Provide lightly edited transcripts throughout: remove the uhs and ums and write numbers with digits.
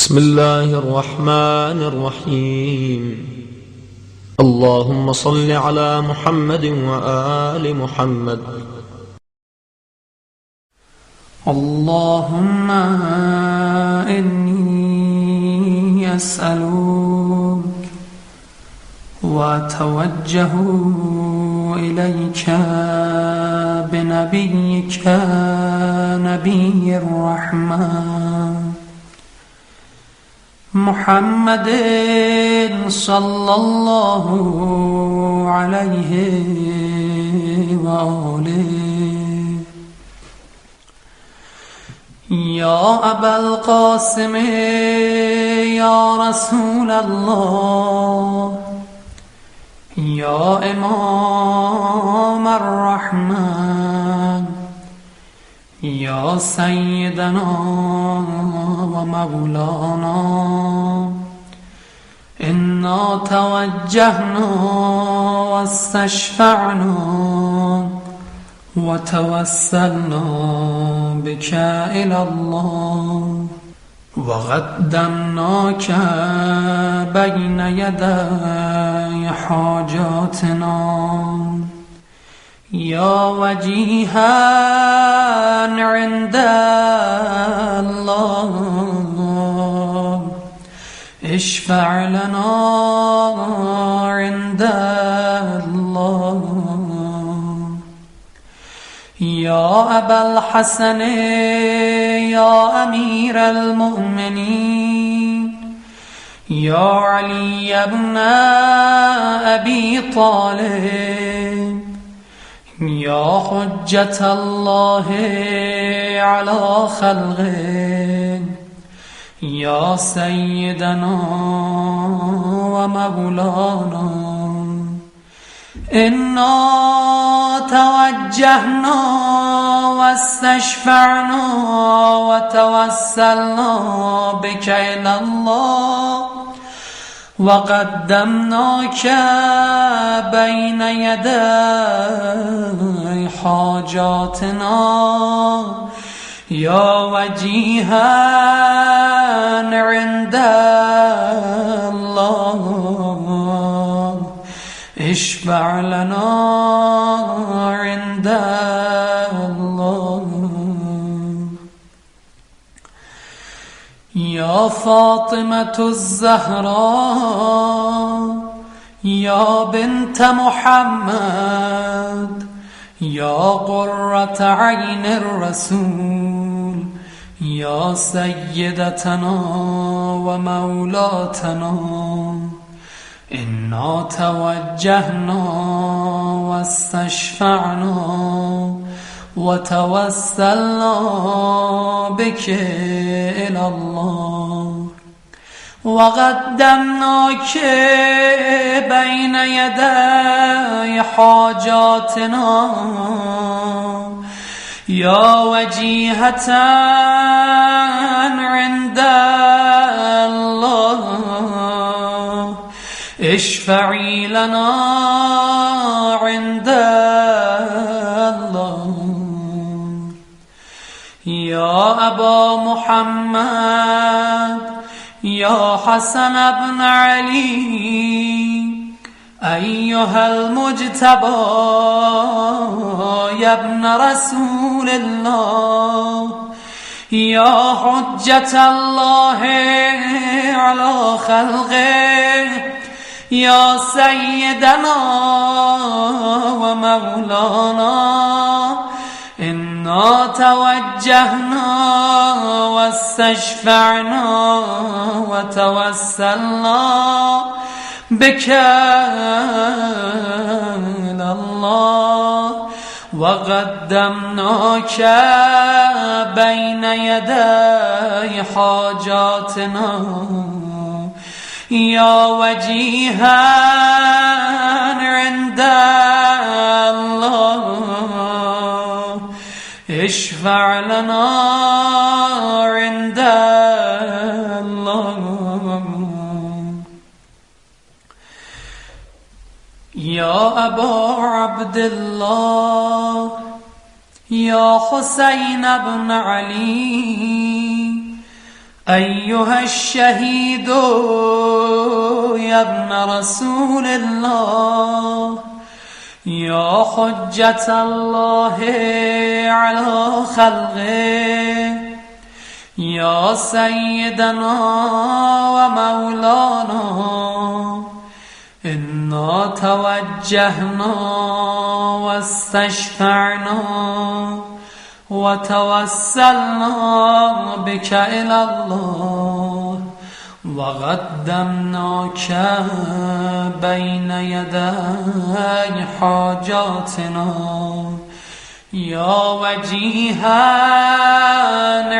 بسم الله الرحمن الرحيم. اللهم صل على محمد وآل محمد. اللهم إني أسألك وأتوجه إليك بنبيك نبي الرحمة محمد صلى الله عليه وآله. يا أبا القاسم يا رسول الله، يا إمام الرحمن، يا سيدنا ومولانا، إنا توجهنا واستشفعنا وتوسلنا بك إلى الله، وقدمناك بين يدي حاجاتنا يا وجيها عند الله، اشفع لنا عند الله. يا أبا الحسن يا أمير المؤمنين، يا علي بن أبي طالب، يا حجة الله على خلقه، يا سيدنا ومولانا، إنا توجهنا واستشفعنا وتوسلنا بك إلى الله، وقدمناك بين يدي حاجاتنا يا وجيها عند الله، اشفع لنا عند الله. يا فاطمة الزهراء يا بنت محمد، يا قرة عين الرسول، يا سيدتنا ومولاتنا، إنا توجهنا واستشفعنا وتوسلنا بك إلى الله، وقدمناك بين يدي حاجاتنا يا وجيهة عند الله، اشفعي لنا عند الله. يا أبا محمد يا حسن بن علي، أيها المجتبى يا ابن رسول الله، يا حجة الله على خلقه، يا سيدنا ومولانا، إنا توجهنا واستشفعنا وتوسلنا بك إلى الله، وقدمناك بين يدي حاجاتنا يا وجيها عند الله، اشفع لنا عند الله. يا أبا عبد الله يا حسين بن علي، أيها الشهيد يا ابن رسول الله يا حجة الله على خلقه يا سيدنا ومولانا إنا توجهنا واستشفعنا وتوسلنا بك إلى الله وقدمناك بين يدي حاجاتنا يا وجيها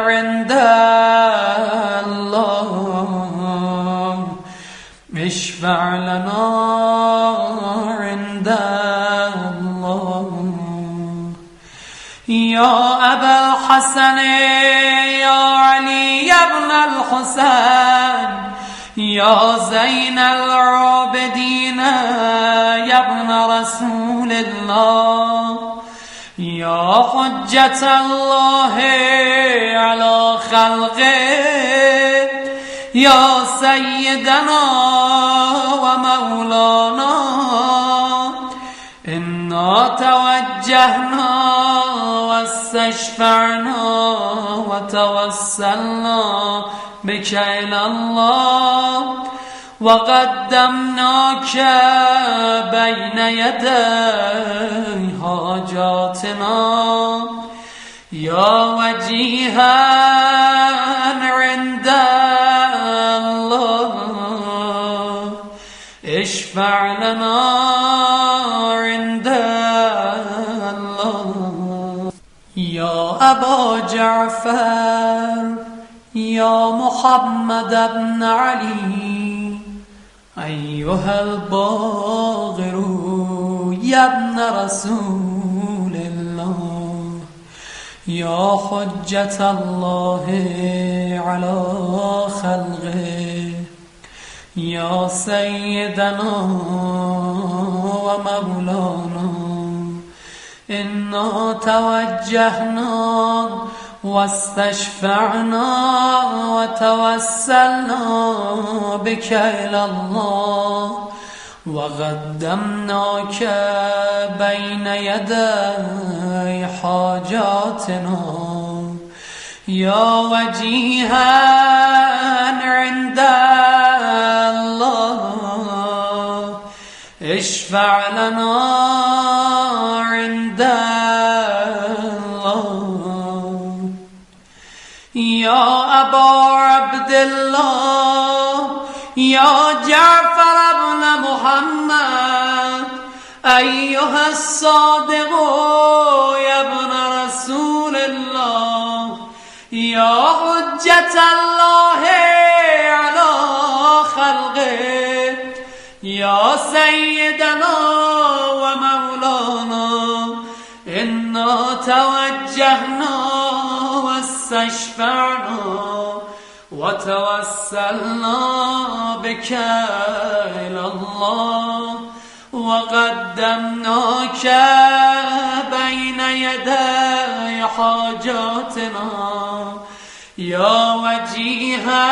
عند الله اشفع لنا عند الله يا أبا الحسن يا علي بن الحسين يا زين العابدين يا ابن رسول الله يا حجة الله على خلقه يا سيدنا ومولانا إنا توجهنا واستشفعنا وتوسلنا بك إلى الله وقدمناك بين يدي حاجاتنا يا وجيها عند الله اشفع لنا عند الله يا أبا جعفر يا محمد بن علي أيها الباغر يا ابن رسول الله يا حجة الله على خلقه يا سيدنا ومولانا إنا توجهنا واستشفعنا وتوسلنا بك إلى الله وقدمناك بين يدي حاجاتنا يا وجيها عند الله اشفع لنا عند الله يا أبا عبد الله يا جعفر بن محمد أيها الصادق يا ابن رسول الله يا حجة الله على خلقه يا سيدنا ومولانا إنا توجهنا واستشفعنا وتوسلنا بك إلى الله وقدمناك بين يدي حاجاتنا يا وجيها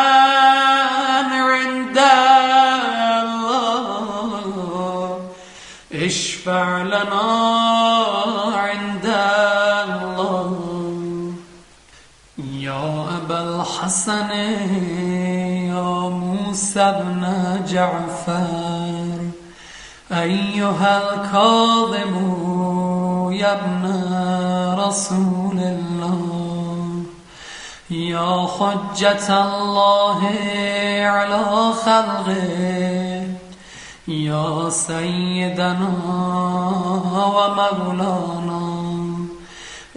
عند الله اشفع لنا عند الله يا أبا الحسن يا موسى بن جعفر أيها الكاظم يا ابن رسول الله يا حجة الله على خلقه يا سيدنا ومولانا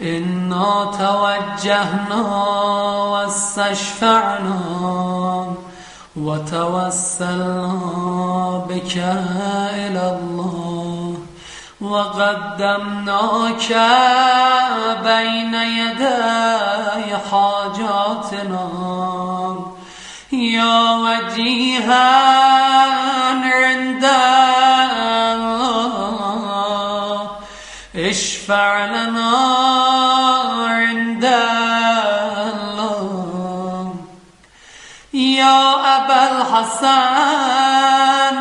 إنا توجهنا واستشفعنا وتوسلنا بك إلى الله وقدمناك بين يدي حاجاتنا يا وجيها عند الله اشفع لنا عند الله الحسن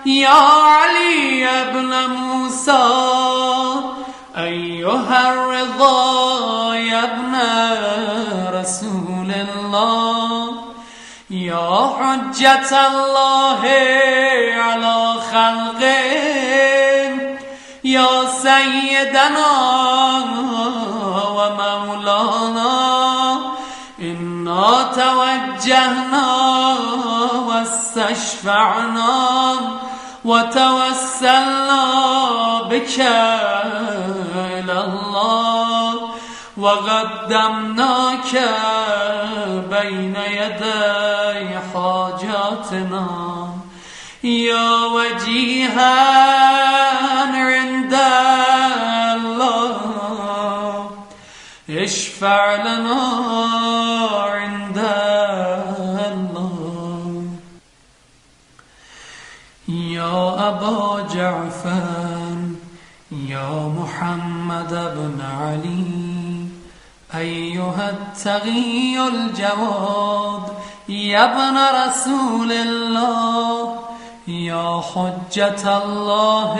يا علي ابن موسى أيها الرضا يا ابن رسول الله يا حجة الله على خلقه يا سيدنا ومولانا إنا توجهنا واستشفعنا وتوسلنا بك إلى الله وقدمناك بين يدي حاجاتنا يا وجيها عند الله اشفع لنا عند الله يا أبا جعفر يا محمد بن علي أيها التقي الجواد يا ابن رسول الله يا حجة الله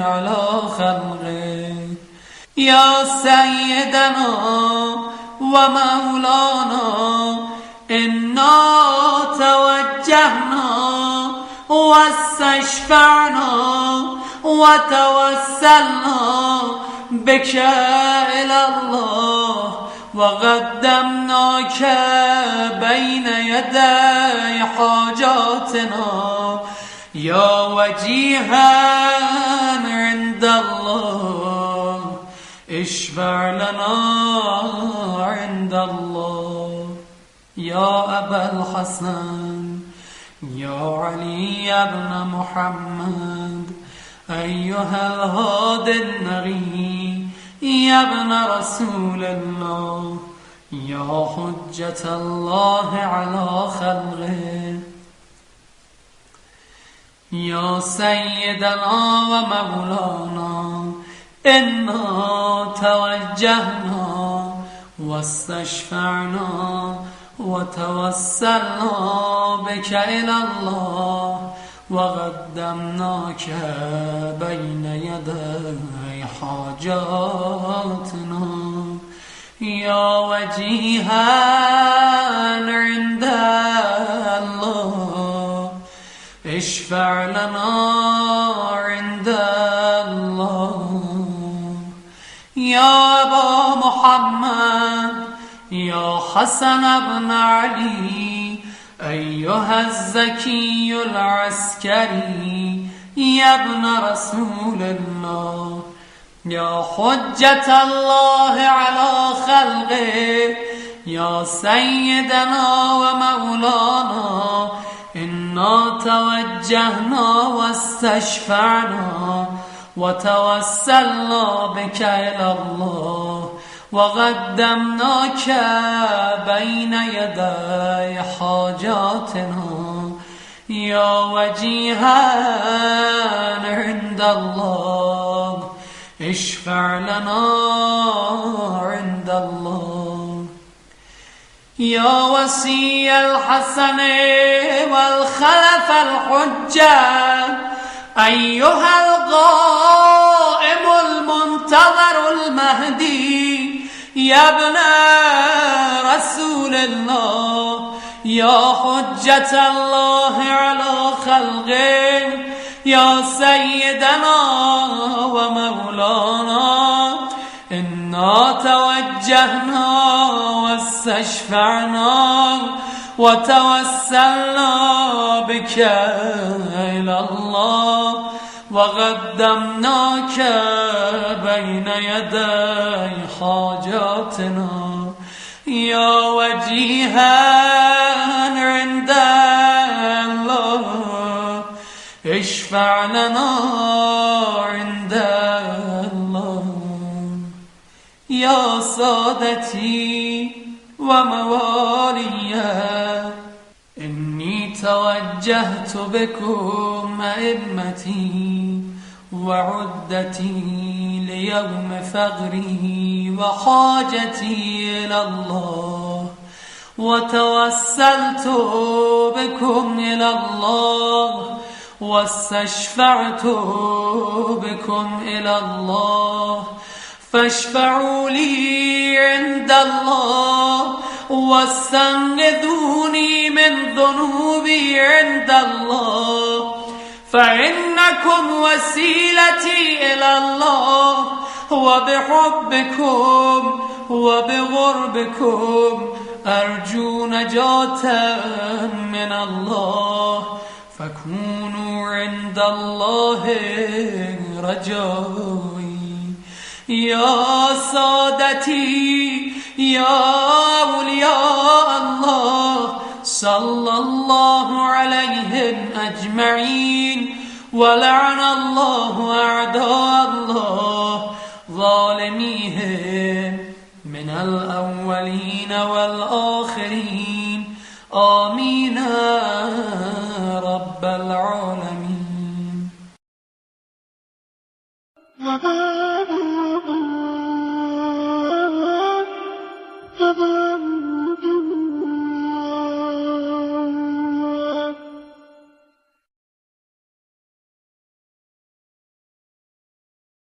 على خلقه يا سيدنا ومولانا إنا توجهنا واستشفعنا وتوسلنا بك إلى الله وقدمناك بين يدي حاجاتنا يا وجيها عند الله اشفع لنا عند الله يا أبا الحسن يا علي بن محمد أيها الهادي النغي يا ابن رسول الله يا حجة الله على خلقه يا سيدنا ومولانا إنا توجهنا واستشفعنا وتوسلنا بك إلى الله وقدمناك بين يدي حاجاتنا يا وجيها عند الله اشفع لنا عند الله يا أبا محمد يا حسن بن علي أيها الزكي العسكري يا ابن رسول الله يا حجة الله على خلقه يا سيدنا ومولانا إنا توجهنا واستشفعنا وتوسلنا بك إلى الله وقدمناك بين يدي حاجاتنا يا وجيها عند الله اشفع لنا عند الله يا وصي الحسن والخلف الحجة أيها القائم المنتظر المهدي يا ابن رسول الله يا حجة الله على خلقه يا سيدنا ومولانا إنا توجهنا واستشفعنا وتوسلنا بك إلى الله وقدمناك بين يدي حاجاتنا يا وجيها عند الله اشفع لنا عند الله يا سادتي وموالي إني توجهت بكم أئمتي وعدتي ليوم فغري وحاجتي إلى الله وتوسلت بكم إلى الله واستشفعت بكم إلى الله فاشفعوا لي عند الله واستنقذوني من ذنوبي عند الله فإنكم وسيلتي إلى الله وبحبكم وبغربكم أرجو نجاة من الله فكونوا عند الله رجائي يا سادتي يا أولياء الله صلى الله عليهم أجمعين ولعن الله أعداء الله ظالميهم من الأولين والآخرين آمين رب العالمين